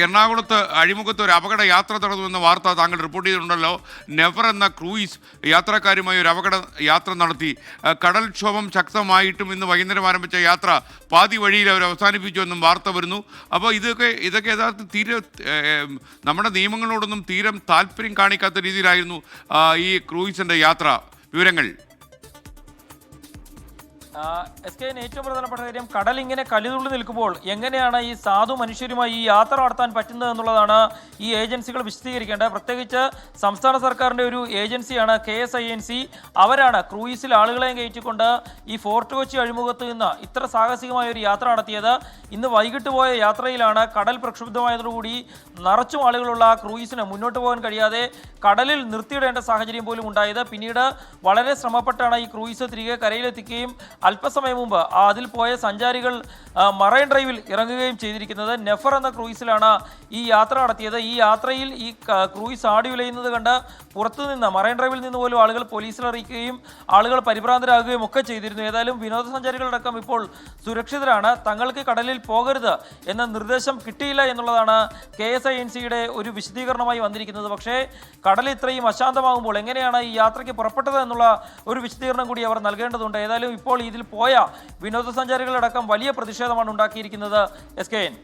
എറണാകുളത്ത് അഴിമുഖത്ത് ഒരു അപകട യാത്ര നടന്നുവെന്ന വാർത്ത താങ്കൾ റിപ്പോർട്ട് ചെയ്തിട്ടുണ്ടല്ലോ. നെവർ എന്ന ക്രൂയിസ് യാത്രക്കാരുമായി ഒരു അപകട യാത്ര നടത്തി. കടൽക്ഷോഭം ശക്തമായിട്ടും ഇന്ന് വൈകുന്നേരം ആരംഭിച്ച യാത്ര പാതി വഴിയിൽ അവർ അവസാനിപ്പിച്ചു എന്നും വാർത്ത വരുന്നു. അപ്പോൾ ഇതൊക്കെ യഥാർത്ഥത്തിൽ തീരെ നമ്മുടെ നിയമങ്ങളോടൊന്നും തീരെ താല്പര്യം കാണിക്കാത്ത രീതിയിലായിരുന്നു ഈ ക്രൂയിസിൻ്റെ യാത്ര. വിവരങ്ങൾ ഏറ്റവും പ്രധാനപ്പെട്ട കാര്യം, കടൽ ഇങ്ങനെ കലിതുള്ളി നിൽക്കുമ്പോൾ എങ്ങനെയാണ് ഈ സാധു മനുഷ്യരുമായി ഈ യാത്ര നടത്താൻ പറ്റുന്നത് എന്നുള്ളതാണ് ഈ ഏജൻസികൾ വിശദീകരിക്കേണ്ടത്. പ്രത്യേകിച്ച് സംസ്ഥാന സർക്കാരിൻ്റെ ഒരു ഏജൻസിയാണ് KSINC. അവരാണ് ക്രൂയിസിൽ ആളുകളെയും കയറ്റിക്കൊണ്ട് ഈ ഫോർട്ട് കൊച്ചി അഴിമുഖത്ത് നിന്ന് ഇത്ര സാഹസികമായ ഒരു യാത്ര നടത്തിയത്. ഇന്ന് വൈകിട്ട് പോയ യാത്രയിലാണ് കടൽ പ്രക്ഷുബ്ധമായതോടുകൂടി നിറച്ചും ആളുകളുള്ള ക്രൂയിസിന് മുന്നോട്ട് പോകാൻ കഴിയാതെ കടലിൽ നിർത്തിയിടേണ്ട സാഹചര്യം പോലും ഉണ്ടായത്. പിന്നീട് വളരെ ശ്രമപ്പെട്ടാണ് ഈ ക്രൂയിസ് തിരികെ കരയിലെത്തിക്കുകയും അല്പസമയം മുമ്പ് അതിൽ പോയ സഞ്ചാരികൾ മറൈൻ ഡ്രൈവിൽ ഇറങ്ങുകയും ചെയ്തിരിക്കുന്നത്. നെഫർ എന്ന ക്രൂയിസിലാണ് ഈ യാത്ര നടത്തിയത്. ഈ യാത്രയിൽ ഈ ക്രൂയിസ് ആടി ഉലയുന്നത് കണ്ട് പുറത്തുനിന്ന് മറൈൻ ഡ്രൈവിൽ നിന്ന് പോലും ആളുകൾ പോലീസിൽ അറിയിക്കുകയും ആളുകൾ പരിഭ്രാന്തരാകുകയും ഒക്കെ ചെയ്തിരുന്നു. ഏതായാലും വിനോദസഞ്ചാരികളടക്കം ഇപ്പോൾ സുരക്ഷിതരാണ്. തങ്ങൾക്ക് കടലിൽ പോകരുത് എന്ന നിർദ്ദേശം കിട്ടിയില്ല എന്നുള്ളതാണ് KSINCയുടെ ഒരു വിശദീകരണമായി വന്നിരിക്കുന്നത്. പക്ഷേ കടൽ ഇത്രയും അശാന്തമാകുമ്പോൾ എങ്ങനെയാണ് ഈ യാത്രയ്ക്ക് പുറപ്പെട്ടത് എന്നുള്ള ഒരു വിശദീകരണം കൂടി അവർ നൽകേണ്ടതുണ്ട്. ഏതായാലും ഇപ്പോൾ ഇതിൽ പോയ വിനോദസഞ്ചാരികളടക്കം വലിയ പ്രതിഷേധമാണ് ഉണ്ടാക്കിയിരിക്കുന്നത്. SKN.